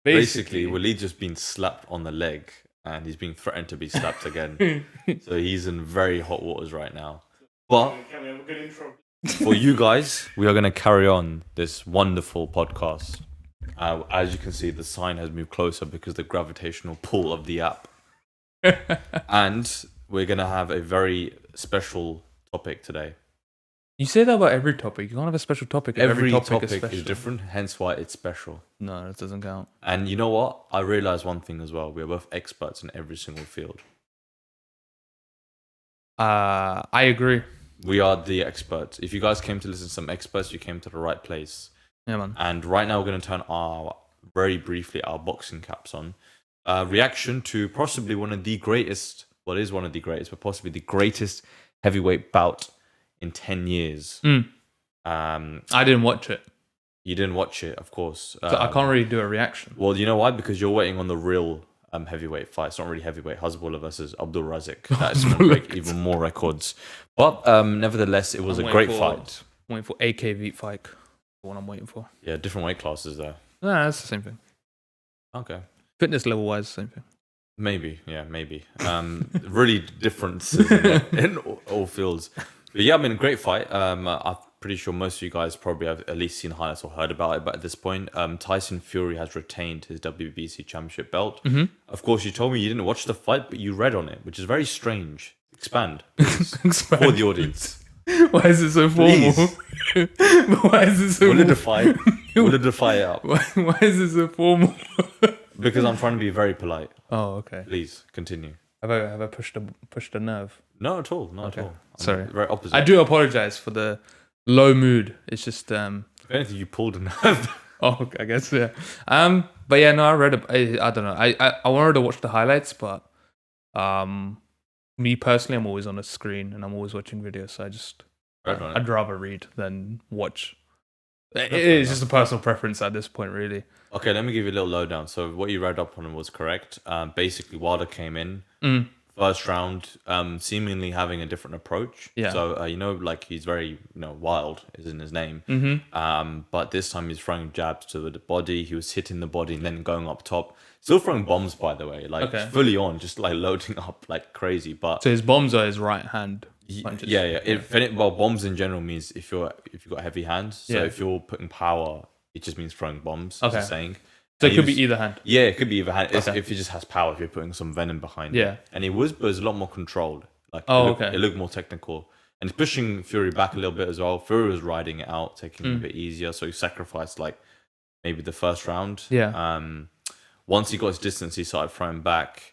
Basically, Walid just been slapped on the leg, and he's being threatened to be slapped again. So he's in very hot waters right now. But Can we have a good intro? for you guys, we are going to carry on this wonderful podcast. As you can see, the sign has moved closer because of the gravitational pull of the app. And we're going to have a very special topic today. You say that about every topic. You can't have a special topic. Every topic is different, hence why it's special. No, that doesn't count. And you know what? I realized one thing as well. We are both experts in every single field. I agree. We are the experts. If you guys came to listen to some experts, you came to the right place. Yeah, man. And right now we're going to turn our boxing caps on. Reaction to possibly one of the greatest, well, it is one of the greatest, but possibly the greatest heavyweight bout in 10 years. I didn't watch it. You didn't watch it, of course. So I can't really do a reaction. Well, you know why? Because you're waiting on the real heavyweight fight. It's not really heavyweight. Hezbollah versus Abdul Razik. That's going to break even more records. But nevertheless, it was a great fight. I'm waiting for AK Faiq. The one I'm waiting for. Yeah, different weight classes there. Nah, that's the same thing. Okay. Fitness level wise, same thing. Maybe. Really differences in all fields. But yeah, I mean, great fight. I'm pretty sure most of you guys probably have at least seen highlights or heard about it. But at this point, Tyson Fury has retained his WBC championship belt. Mm-hmm. Of course, you told me you didn't watch the fight, but you read on it, which is very strange. Expand, please, for the audience. Why is it so formal? Why is it so Walidafy it up. Why is it so formal? Because I'm trying to be very polite. Oh, okay. Please continue. Have I pushed a nerve? No, at all. Not at all. Sorry. Very opposite. I do apologize for the low mood. It's just If anything, you pulled a nerve. Oh, okay, I guess yeah. But yeah, no, I read it. I don't know. I wanted to watch the highlights, but me personally, I'm always on a screen and I'm always watching videos. So I'd rather read than watch. It's just a personal preference at this point, really. Okay, let me give you a little lowdown. So what you read up on was correct. Basically, Wilder came in first round, seemingly having a different approach. Yeah. So like he's very wild is in his name. Mm-hmm. But this time he's throwing jabs to the body. He was hitting the body and then going up top. Still throwing bombs, by the way, like fully on, just like loading up like crazy. But so his bombs are his right hand. Punches. Yeah. Well, bombs in general means if you've got heavy hands. So if you're putting power, it just means throwing bombs. Okay. Just saying. So it could be either hand. Yeah, it could be either hand. If he just has power, if you're putting some venom behind it. And but it was a lot more controlled. Like it looked more technical. And it's pushing Fury back a little bit as well. Fury was riding it out, taking it a bit easier. So he sacrificed like maybe the first round. Yeah. Once he got his distance, he started throwing back.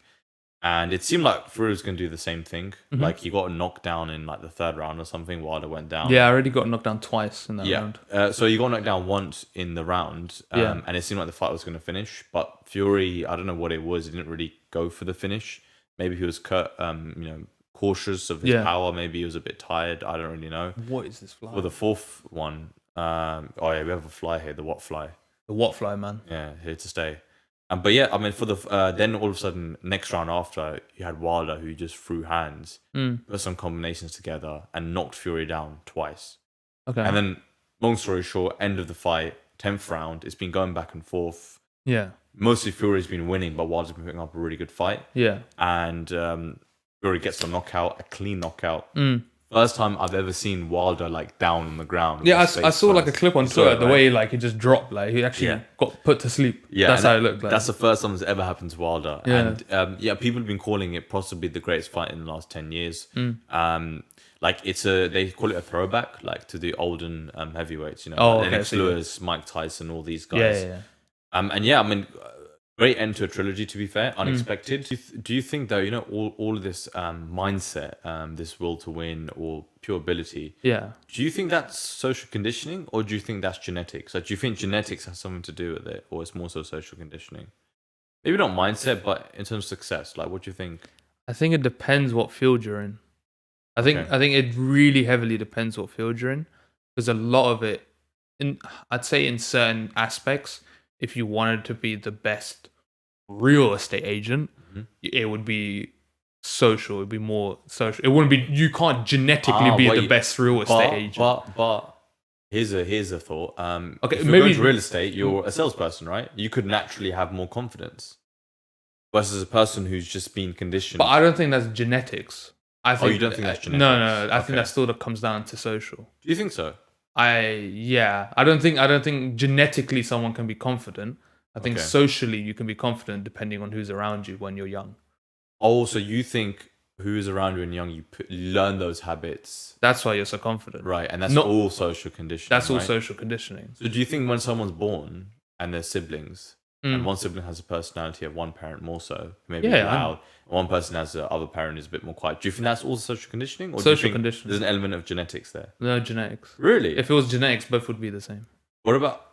And it seemed like Fury was going to do the same thing. Mm-hmm. Like he got a knockdown in like the third round or something. Wilder went down. Yeah, I already got knocked down twice in that round. So he got knocked down once in the round. And it seemed like the fight was going to finish. But Fury, I don't know what it was. He didn't really go for the finish. Maybe he was cautious of his power. Maybe he was a bit tired. I don't really know. What is this fly? For the fourth one, we have a fly here. The what fly? The what fly, man? Yeah, here to stay. But yeah, I mean, for the then all of a sudden, next round after, you had Wilder who just threw hands, put some combinations together, and knocked Fury down twice. Okay. And then, long story short, end of the fight, 10th round, it's been going back and forth. Yeah. Mostly Fury's been winning, but Wilder's been putting up a really good fight. Yeah. And Fury gets a knockout, a clean knockout. First time I've ever seen Wilder like down on the ground. Yeah, I saw like a clip on Twitter, the way like he just dropped, like he actually got put to sleep. Yeah, that's how it looked like. That's the first time it's ever happened to Wilder. Yeah. And people have been calling it possibly the greatest fight in the last 10 years. Like they call it a throwback, like to the olden heavyweights, Lennox Lewis, Mike Tyson, all these guys. Yeah. And I mean, great end to a trilogy, to be fair. Unexpected. Do you think, though, all of this mindset, this will to win or pure ability, do you think that's social conditioning or do you think that's genetics? Like, do you think genetics has something to do with it or it's more so social conditioning? Maybe not mindset, but in terms of success, like, what do you think? I think it depends what field you're in. I think it really heavily depends what field you're in. Because a lot of it, I'd say in certain aspects, if you wanted to be the best real estate agent, it would be social. It would be more social. It wouldn't be. You can't genetically be the best real estate agent. But Here's a thought. Okay, if you're maybe going to real estate, you're a salesperson, right? You could naturally have more confidence versus a person who's just been conditioned. But I don't think that's genetics. I think, you don't think that's genetics? No. I think that still comes down to social. Do you think so? I don't think genetically someone can be confident. I think socially you can be confident depending on who's around you when you're young. Oh, so you think who's around you when young, you learn those habits. That's why you're so confident. Right, and that's all social conditioning. That's all social conditioning. So do you think when someone's born and their siblings, and one sibling has a personality of one parent more so, maybe loud, and one person has the other parent who's a bit more quiet, do you think that's all social conditioning? Or social conditioning. There's an element of genetics there? No genetics. Really? If it was genetics, both would be the same. What about...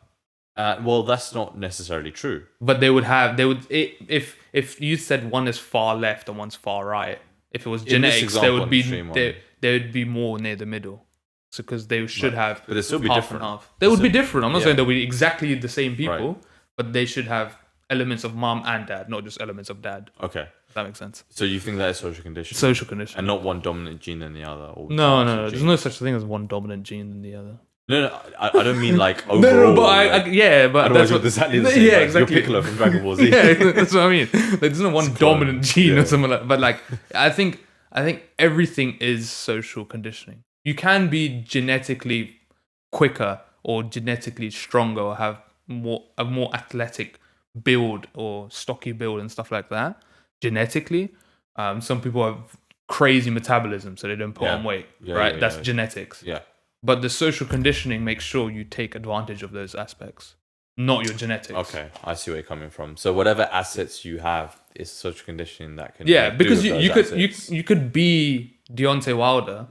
well, that's not necessarily true. But if you said one is far left and one's far right, if it was genetics, they would be more near the middle. So because they should have, but they'd still be different. They would be different. I'm not saying they'll be exactly the same people, but they should have elements of mom and dad, not just elements of dad. Okay, if that makes sense. So you think that is social conditioning? Social conditioning, and not one dominant gene than the other. No. There's no such thing as one dominant gene than the other. No, I don't mean like overall. No, but but that's what exactly the same. Yeah, exactly. You're Piccolo from Dragon Ball Z. Yeah, that's what I mean. There's no one dominant gene or something like. But like, I think everything is social conditioning. You can be genetically quicker or genetically stronger or have a more athletic build or stocky build and stuff like that. Genetically, some people have crazy metabolism, so they don't put on weight. Right, that's genetics. Yeah. But the social conditioning makes sure you take advantage of those aspects, not your genetics. Okay, I see where you're coming from. So whatever assets you have is social conditioning that can. Yeah, because you could be Deontay Wilder,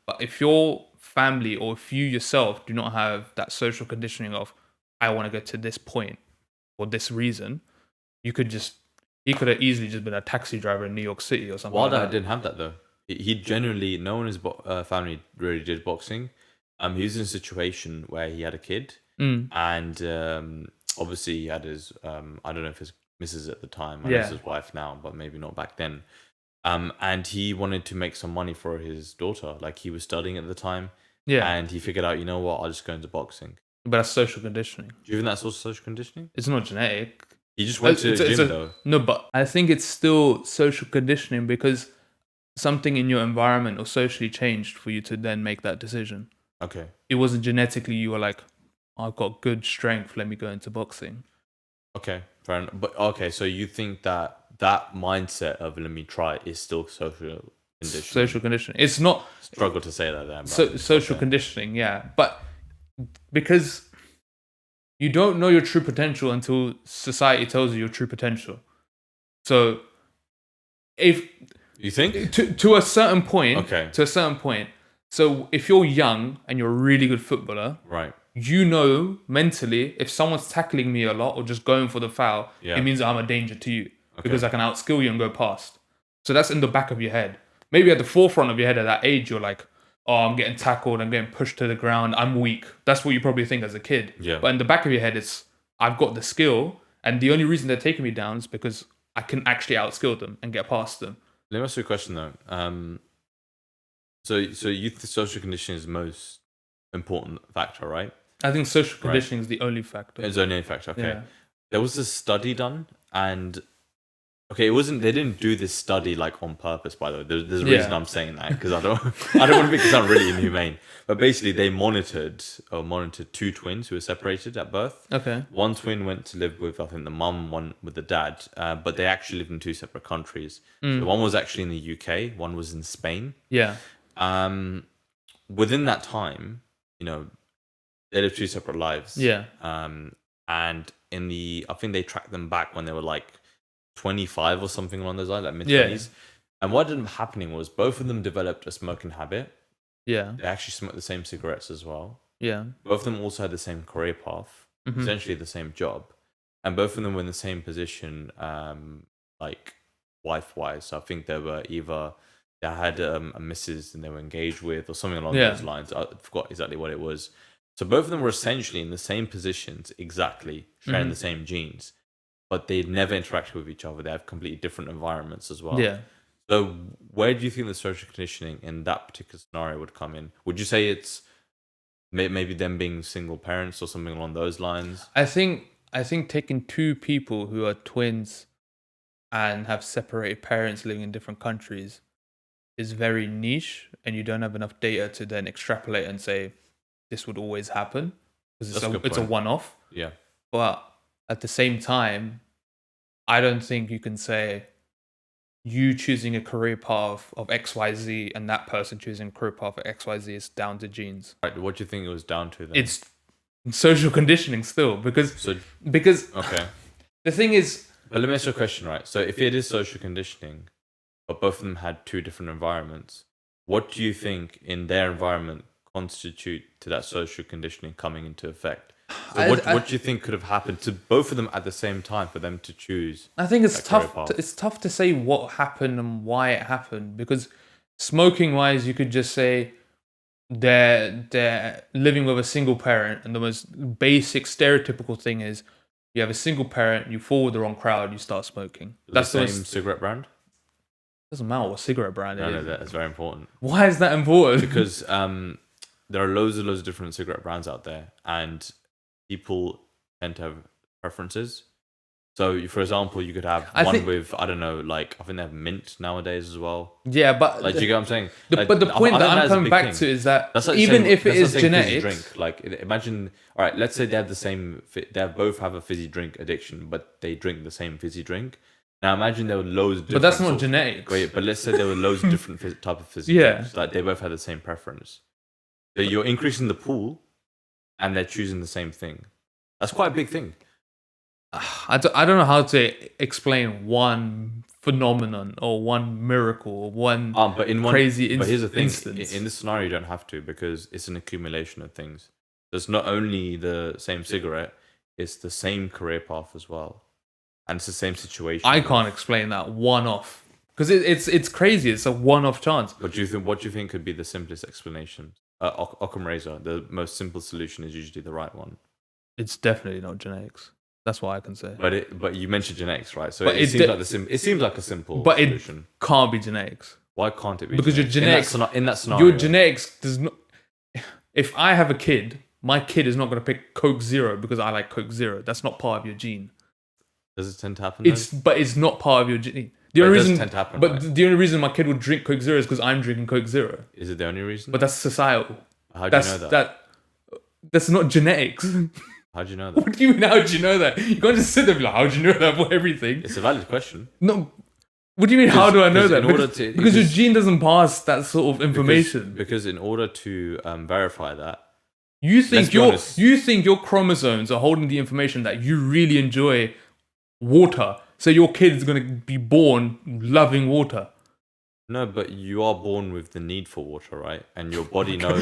but if your family or if you yourself do not have that social conditioning of I want to get to this point for this reason, he could have easily just been a taxi driver in New York City or something. Wilder didn't have that though. He genuinely, no one in his family really did boxing. He was in a situation where he had a kid, and obviously he had his, I don't know if his missus at the time, I know it's his wife now, but maybe not back then. And he wanted to make some money for his daughter. Like he was studying at the time, and he figured out, you know what, I'll just go into boxing. But that's social conditioning. Do you think that's also social conditioning? It's not genetic. He just went to the gym though. No, but I think it's still social conditioning because something in your environment or socially changed for you to then make that decision. Okay. It wasn't genetically you were like, I've got good strength, let me go into boxing. Okay, fair enough. But okay, so you think that mindset of let me try is still social conditioning? Social conditioning. It's not... Struggle to say that then. Social conditioning, yeah. But because you don't know your true potential until society tells you your true potential. So if... You think? To a certain point. Okay. To a certain point. So if you're young and you're a really good footballer, right? You know mentally if someone's tackling me a lot or just going for the foul, it means I'm a danger to you because I can outskill you and go past. So that's in the back of your head. Maybe at the forefront of your head at that age, you're like, oh, I'm getting tackled, I'm getting pushed to the ground, I'm weak. That's what you probably think as a kid. Yeah. But in the back of your head, it's I've got the skill, and the only reason they're taking me down is because I can actually outskill them and get past them. Let me ask you a question though. So youth social conditioning is the most important factor, right? I think social conditioning is the only factor. It's the only factor, okay. Yeah. There was a study done, and they didn't do this study like on purpose, by the way. There's a reason I'm saying that, because I don't want to make it sound really inhumane. But basically they monitored two twins who were separated at birth. Okay. One twin went to live with, I think, the mum, one with the dad, but they actually lived in two separate countries. So one was actually in the UK, one was in Spain. Yeah. Within that time, they lived two separate lives. Yeah. And I think they tracked them back when they were like 25 or something along those lines, like mid-20s. And what ended up happening was both of them developed a smoking habit. Yeah. They actually smoked the same cigarettes as well. Yeah. Both of them also had the same career path, essentially the same job. And both of them were in the same position, like wife-wise. So I think they were either... They had a missus and they were engaged with or something along those lines. I forgot exactly what it was. So both of them were essentially in the same positions, exactly, sharing the same genes. But they never interacted with each other. They have completely different environments as well. Yeah. So where do you think the social conditioning in that particular scenario would come in? Would you say it's Maybe them being single parents or something along those lines. I think taking two people who are twins and have separated parents living in different countries is very niche, and you don't have enough data to then extrapolate and say this would always happen because it's a one-off. Yeah. But at the same time, I don't think you can say you choosing a career path of XYZ and that person choosing a career path of XYZ is down to genes. Right. What do you think it was down to then? It's social conditioning still, because okay. The thing is, but let me ask you a question, right? So if it is social conditioning, but both of them had two different environments, what do you think in their environment constitute to that social conditioning coming into effect? So what do you think could have happened to both of them at the same time for them to choose? I think it's tough. It's tough to say what happened and why it happened, because smoking wise, you could just say they're living with a single parent, and the most basic stereotypical thing is you have a single parent, you fall with the wrong crowd, you start smoking. That's the same cigarette brand. Doesn't matter what cigarette brand it is. No, that's very important. Why is that important? Because there are loads of different cigarette brands out there, and people tend to have preferences. So, for example, you could have with, I don't know, like, I think they have mint nowadays as well. Yeah, but... Like, do you get what I'm saying? But the point that I'm coming back to is that even if it is genetics... Drink. Like, imagine... All right, let's say they have the same... They both have a fizzy drink addiction, but they drink the same fizzy drink. Now, imagine there were loads of different... But that's not genetics. Wait, but let's say there were loads of different type of fizzy drinks. Like, they both had the same preference. So you're increasing the pool, and they're choosing the same thing. That's quite a big thing. I don't know how to explain one phenomenon or one miracle or one crazy instance. But here's the thing. In this scenario, you don't have to, because it's an accumulation of things. It's not only the same cigarette, it's the same career path as well. And it's the same situation. I can't explain that one-off. Because it's crazy. It's a one-off chance. What do you think could be the simplest explanation? Occam razor, the most simple solution is usually the right one. It's definitely not genetics. That's what I can say. But you mentioned genetics, right? So it seems like a simple solution. It can't be genetics. Why can't it be? Because genetics? Your genetics in that scenario, your genetics does not. If I have a kid, my kid is not going to pick Coke Zero because I like Coke Zero. That's not part of your gene. Does it tend to happen? But it's not part of your gene. The only reason, tend to happen, but the only reason my kid would drink Coke Zero is because I'm drinking Coke Zero. Is it the only reason? But that's societal. How do you know that? That's not genetics. How do you know that? What do you mean, how do you know that? You can't just sit there and be like, how do you know that for everything? It's a valid question. No. What do you mean, how do I know that? Because your gene doesn't pass that sort of information. Because in order to verify that, you think your chromosomes are holding the information that you really enjoy water, so your kid is going to be born loving water. No, but you are born with the need for water, right? And your body knows.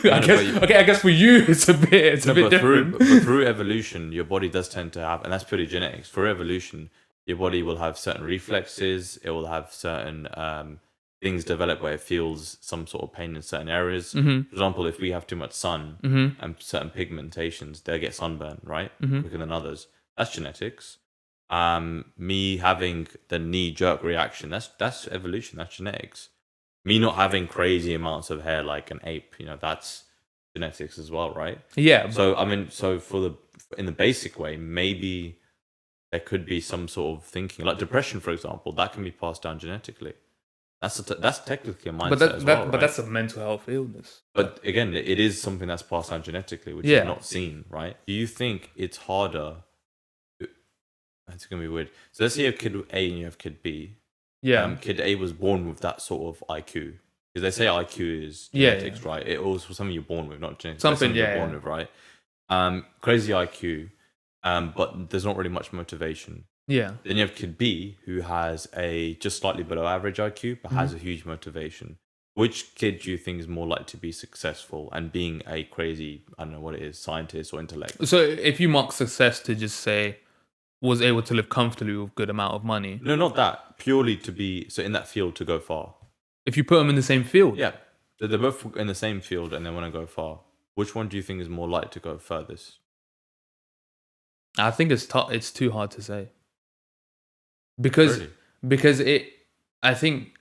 I guess for you it's a bit different. But through evolution, your body does tend to have, and that's purely genetics. For evolution, your body will have certain reflexes. It will have certain things develop where it feels some sort of pain in certain areas. Mm-hmm. For example, if we have too much sun and certain pigmentations, they'll get sunburn, right? Quicker than others. That's genetics. Me having the knee-jerk reaction, that's evolution, that's genetics. Me not having crazy amounts of hair like an ape, that's genetics as well, right? Yeah. So I mean, in the basic way, maybe there could be some sort of thinking, like depression, for example, that can be passed down genetically. That's technically a mindset as well, right? But that's a mental health illness. But again, it is something that's passed down genetically, which is not seen, right? Do you think it's harder? It's going to be weird. So let's say you have kid A and you have kid B. Yeah. Kid A was born with that sort of IQ. Because they say IQ is genetics, right? It was something you're born with, not genetics. Something you're born with, right? Crazy IQ, but there's not really much motivation. Yeah. Then you have kid B, who has a just slightly below average IQ, but has a huge motivation. Which kid do you think is more likely to be successful and being a crazy, I don't know what it is, scientist or intellect? So if you mark success to just say, was able to live comfortably with good amount of money. No, not that. Purely to be, so in that field to go far. If you put them in the same field? Yeah. So they're both in the same field and they want to go far. Which one do you think is more likely to go furthest? I think it's too hard to say. Because I think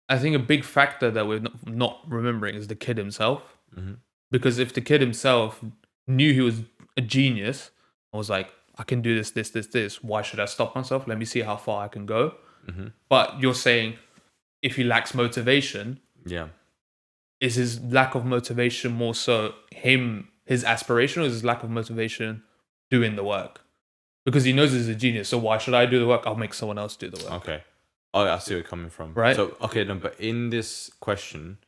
a big factor that we're not remembering is the kid himself. Mm-hmm. Because if the kid himself knew he was a genius and was like, I can do this, why should I stop myself? Let me see how far I can go. Mm-hmm. But you're saying if he lacks motivation, is his lack of motivation more so his aspiration, or is his lack of motivation doing the work? Because he knows he's a genius, so why should I do the work? I'll make someone else do the work. Okay. Oh, I see where you're coming from. Right. So, okay, no, but in this question,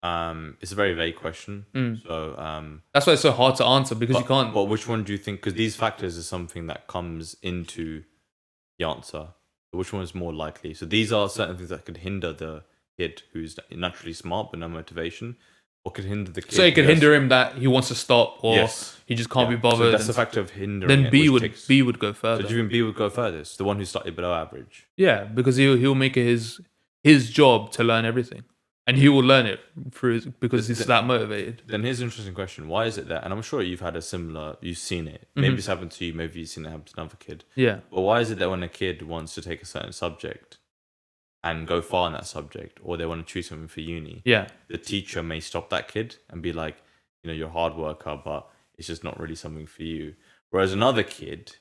it's a very vague question. So that's why it's so hard to answer, because you can't. Well, which one do you think? Because these factors are something that comes into the answer. Which one is more likely? So these are certain things that could hinder the kid who's naturally smart but no motivation, or could hinder the kid. So it could hinder him that he wants to stop, or he just can't be bothered. So that's the factor of hindering. Then B would go further. So do you think B would go furthest? The one who started below average? Yeah, because he'll make it his job to learn everything, and he will learn it because he's that motivated. Then here's an interesting question: why is it that? And I'm sure you've seen it. Maybe it's happened to you. Maybe you've seen it happen to another kid. Yeah. But why is it that when a kid wants to take a certain subject and go far in that subject, or they want to choose something for uni, the teacher may stop that kid and be like, you're a hard worker, but it's just not really something for you. Whereas another kid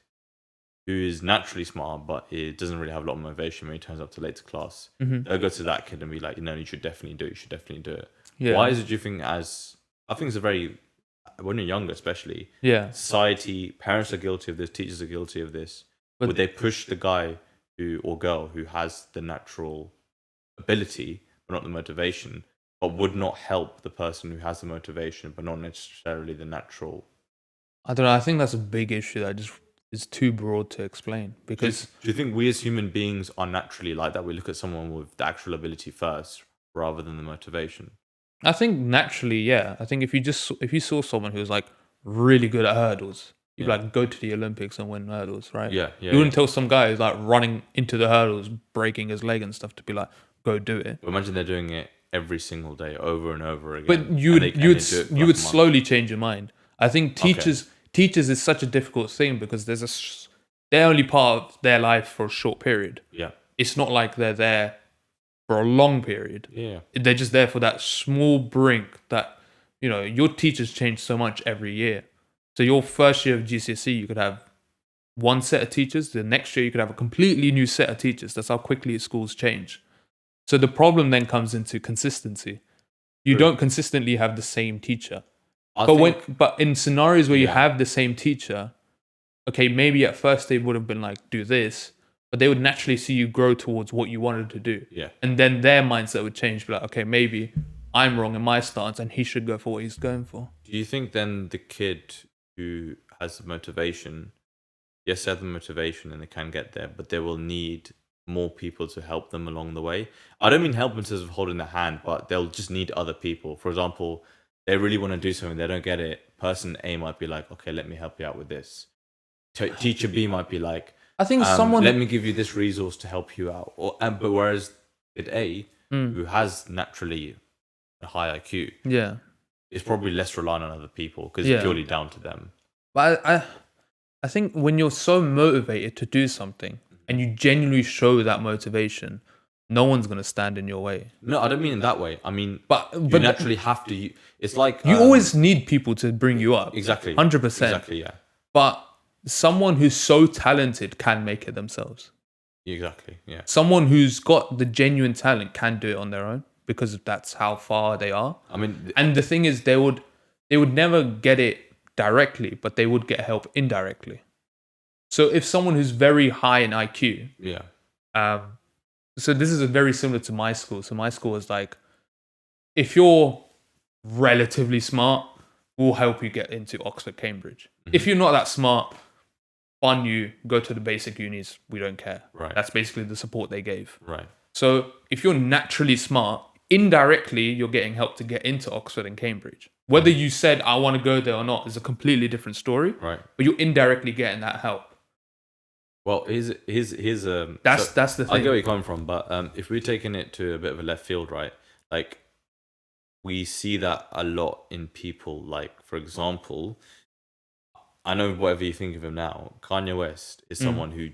who is naturally smart, but it doesn't really have a lot of motivation when he turns up to late to class, they'll go to that kid and be like, you should definitely do it. You should definitely do it. Yeah. Why is it, do you think, I think it's when you're younger especially, society, parents are guilty of this, teachers are guilty of this. But would they push the guy or girl who has the natural ability but not the motivation, but would not help the person who has the motivation but not necessarily the natural? I don't know. I think that's a big issue that just is too broad to explain. Because do you think we as human beings are naturally like that? We look at someone with the actual ability first rather than the motivation? I think naturally, yeah. I think if you saw someone who was like really good at hurdles, you'd like go to the Olympics and win hurdles, right? Yeah. You wouldn't tell some guy who's like running into the hurdles, breaking his leg and stuff to be like, go do it. But imagine they're doing it every single day, over and over again. But you would slowly change your mind. I think teachers is such a difficult thing because they're only part of their life for a short period. Yeah. It's not like they're there for a long period. Yeah. They're just there for that small brink that, your teachers change so much every year. So your first year of GCSE, you could have one set of teachers. The next year, you could have a completely new set of teachers. That's how quickly schools change. So the problem then comes into consistency. You don't consistently have the same teacher. But in scenarios where you have the same teacher, okay, maybe at first they would have been like, do this, but they would naturally see you grow towards what you wanted to do. Yeah. And then their mindset would change. Be like, okay, maybe I'm wrong in my stance and he should go for what he's going for. Do you think then the kid who has the motivation, yes, they have the motivation and they can get there, but they will need more people to help them along the way? I don't mean help in terms of holding their hand, but they'll just need other people. For example, they really want to do something, they don't get it. Person A might be like, okay, let me help you out with this. Teacher B might be like, I think let me give you this resource to help you out. But whereas kid A, who has naturally a high IQ, is probably less reliant on other people because it's purely down to them. But I think when you're so motivated to do something and you genuinely show that motivation, no one's going to stand in your way. No, I don't mean in that way. I mean, but you naturally have to. It's like you always need people to bring you up. Exactly. 100%. Exactly, yeah. But someone who's so talented can make it themselves. Exactly, yeah. Someone who's got the genuine talent can do it on their own because that's how far they are. I mean, and the thing is, they would never get it directly, but they would get help indirectly. So if someone who's very high in IQ, so this is very similar to my school. So my school was like, if you're relatively smart, we'll help you get into Oxford, Cambridge. Mm-hmm. If you're not that smart, fund you, go to the basic unis, we don't care. Right. That's basically the support they gave. Right. So if you're naturally smart, indirectly, you're getting help to get into Oxford and Cambridge. Whether you said, I want to go there or not, is a completely different story. Right. But you're indirectly getting that help. Well, here's that's the thing. I get where you're coming from, but if we're taking it to a bit of a left field, right? Like, we see that a lot in people. Like, for example, I know whatever you think of him now, Kanye West is someone who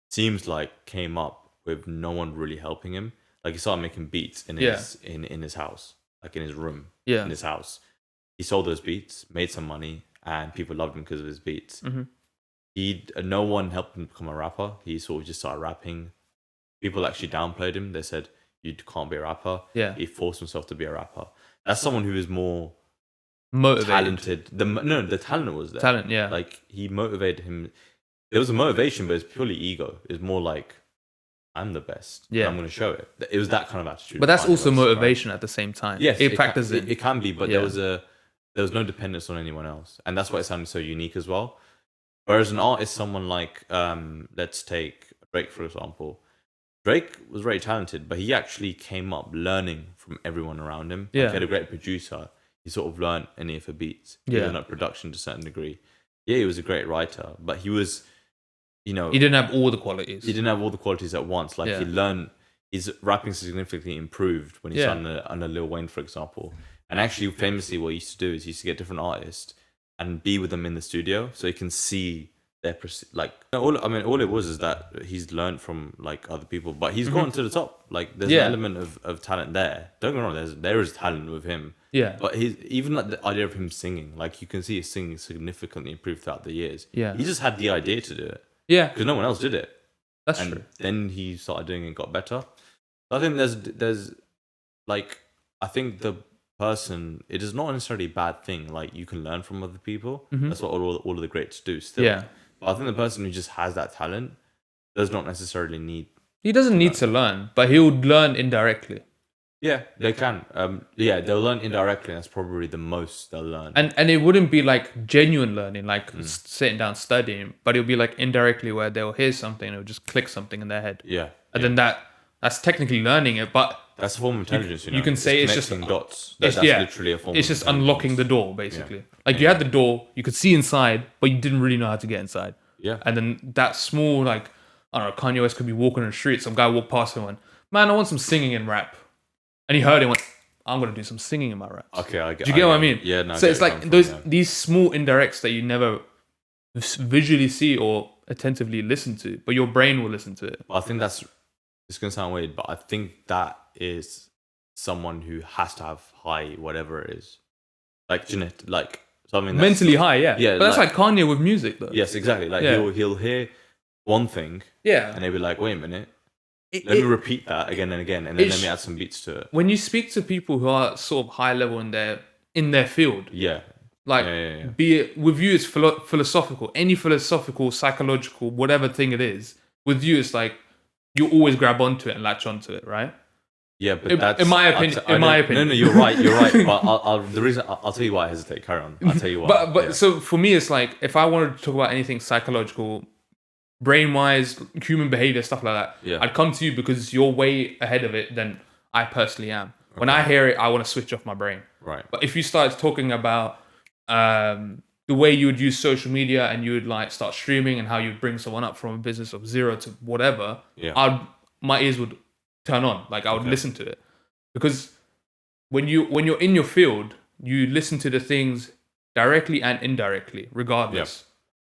seems like came up with no one really helping him. Like, he started making beats in his in his house, like in his room, in his house. he sold those beats, made some money, and people loved him because of his beats. No one helped him become a rapper. He sort of just started rapping. People actually downplayed him. They said, you can't be a rapper. Yeah. He forced himself to be a rapper. That's someone who is more motivated. Talented. The talent was there. Talent, yeah. Like, he motivated him. There was a motivation, but it's purely ego. It's more like, I'm the best. Yeah. I'm going to show it. It was that kind of attitude. But that's also motivation at the same time. Yes. It practices it. It can be, but there was no dependence on anyone else. And that's why it sounded so unique as well. Whereas an artist, someone like, let's take Drake, for example. Drake was very talented, but he actually came up learning from everyone around him. Yeah. Like, he had a great producer. He sort of learned any of the beats. He learned production to a certain degree. Yeah, he was a great writer, but he was, he didn't have all the qualities. He didn't have all the qualities at once. Like, he learned, his rapping significantly improved when he started under Lil Wayne, for example. And actually, famously, what he used to do is he used to get different artists and be with them in the studio so he can see their all it was is that he's learned from like other people, but he's gone to the top. Like, there's an element of talent there. Don't get me wrong, there is talent with him. Yeah. But he's even like the idea of him singing, like, you can see his singing significantly improved throughout the years. Yeah. He just had the idea to do it. Yeah. Because no one else did it. That's true. Then he started doing it and got better. I think there's like, I think the person, it is not necessarily a bad thing. Like, you can learn from other people. That's what all of the greats do still. Yeah. But I think the person who just has that talent does not necessarily need. He doesn't need to learn, but he would learn indirectly. Yeah, they can. They'll learn indirectly. And that's probably the most they'll learn. And it wouldn't be like genuine learning, like sitting down studying, but it'll be like indirectly where they'll hear something and it'll just click something in their head. Yeah. And then that's technically learning it, but that's a form of intelligence. You can say it's just dots. That's literally a form. It's just unlocking the door, basically. Like, you had the door, you could see inside, but you didn't really know how to get inside. Yeah. And then that small, like, I don't know, Kanye West could be walking on the street, some guy walked past him and went, man, I want some singing and rap. And he heard it and went, I'm going to do some singing in my raps. Okay, I get. Do you get what I mean? Yeah, no. So it's like these small indirects that you never visually see or attentively listen to, but your brain will listen to it. I think it's going to sound weird, but I think that is someone who has to have high whatever it is, like genetic, like something mentally high. Yeah. But that's like Kanye with music, though. Yes, exactly. Like, he'll hear one thing, and he'll be like, wait a minute, let me repeat that again and again, and then let me add some beats to it. When you speak to people who are sort of high level in their field, be it with you, it's philosophical, any philosophical, psychological, whatever thing it is. With you, it's like you always grab onto it and latch onto it, right? Yeah, but that's in my opinion. No, you're right. But the reason I'll tell you why I hesitate. Carry on. I'll tell you why. But so for me, it's like, if I wanted to talk about anything psychological, brain-wise, human behavior, stuff like that, I'd come to you because you're way ahead of it than I personally am. Okay. When I hear it, I want to switch off my brain. Right. But if you start talking about the way you would use social media and you would like start streaming and how you'd bring someone up from a business of zero to whatever, my ears would turn on. Like, I would listen to it, because when you're in your field, you listen to the things directly and indirectly, regardless. Yep.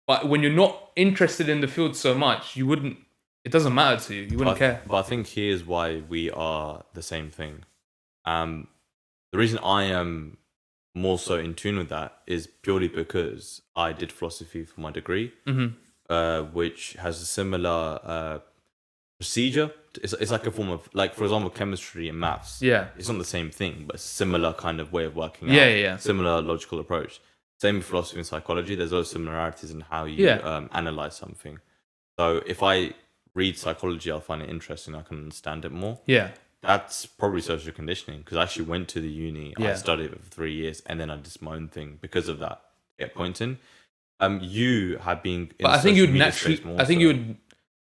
But when you're not interested in the field so much, it doesn't matter to you. You wouldn't care. But I think here's why we are the same thing. The reason I am more so in tune with that is purely because I did philosophy for my degree, which has a similar procedure. It's like a form of, like, for example, chemistry and maths. Yeah. It's not the same thing, but it's a similar kind of way of working out. Yeah. Similar logical approach. Same with philosophy and psychology. There's also similarities in how you analyze something. So if I read psychology, I'll find it interesting. I can understand it more. Yeah. That's probably social conditioning, because I actually went to the uni. I studied it for 3 years, and then I did my own thing because of that. Get pointing. You have been. But I think you'd naturally. I think you would.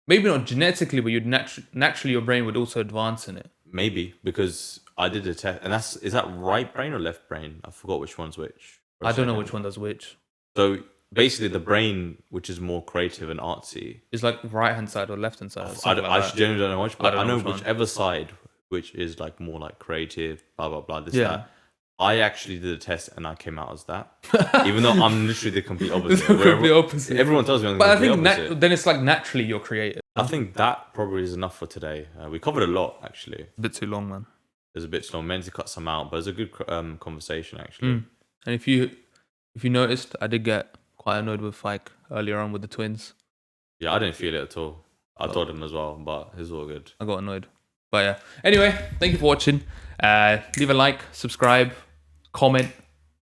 Maybe not genetically, but you'd naturally your brain would also advance in it. Maybe, because I did a test, and is that right brain or left brain? I forgot which one's which. I don't know which one does which. So basically, the brain, which is more creative and artsy, is like right hand side or left hand side. I genuinely don't know which, but I know whichever side, which is like more like creative, blah blah blah. That. I actually did a test and I came out as that, even though I'm literally the complete opposite. Complete opposite. Everyone tells me I'm the complete opposite. But I think then it's like naturally you're creative. I think that probably is enough for today. We covered a lot, actually. A bit too long, man. It was a bit too long. Meant to cut some out, but it was a good conversation, actually. And if you noticed, I did get quite annoyed with Faiq earlier on with the twins. Yeah, I didn't feel it at all. I told him as well, but it's all good. I got annoyed. But yeah. Anyway, thank you for watching. Leave a like, subscribe, comment,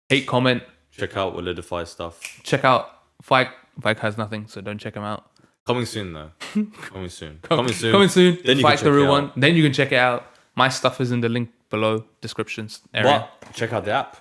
hate comment. Check out Walidafy stuff. Check out Faiq. Faiq has nothing, so don't check him out. Coming soon though. Coming soon. Coming soon. Then you Faiq can check the real it one. out. Then you can check it out. My stuff is in the link below, descriptions area. But check out the app.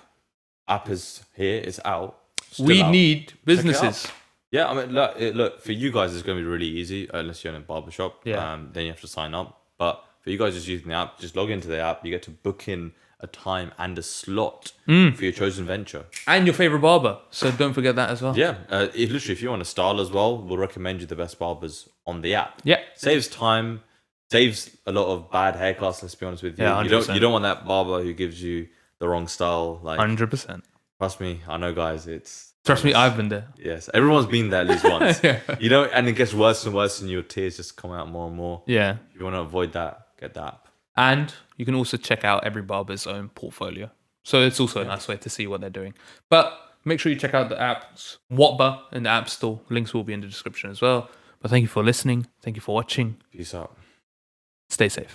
App is here. It's out. We need businesses. Yeah, I mean, look. For you guys, it's going to be really easy unless you're in a barbershop. Yeah. Then you have to sign up. But for you guys just using the app, just log into the app. You get to book in a time and a slot for your chosen venture and your favorite barber. So don't forget that as well. Yeah, if you want to style as well, we'll recommend you the best barbers on the app. Yeah, saves time, saves a lot of bad haircuts. Let's be honest with you. Yeah, you don't want that barber who gives you the wrong style. 100%. Trust me, I know, guys. Trust me, I've been there. Yes, everyone's been there at least once. Yeah. And it gets worse and worse, and your tears just come out more and more. Yeah. If you want to avoid that, get the app. And you can also check out every barber's own portfolio. So it's also a nice way to see what they're doing. But make sure you check out the apps, WATTPOD in the App Store. Links will be in the description as well. But thank you for listening. Thank you for watching. Peace out. Stay safe.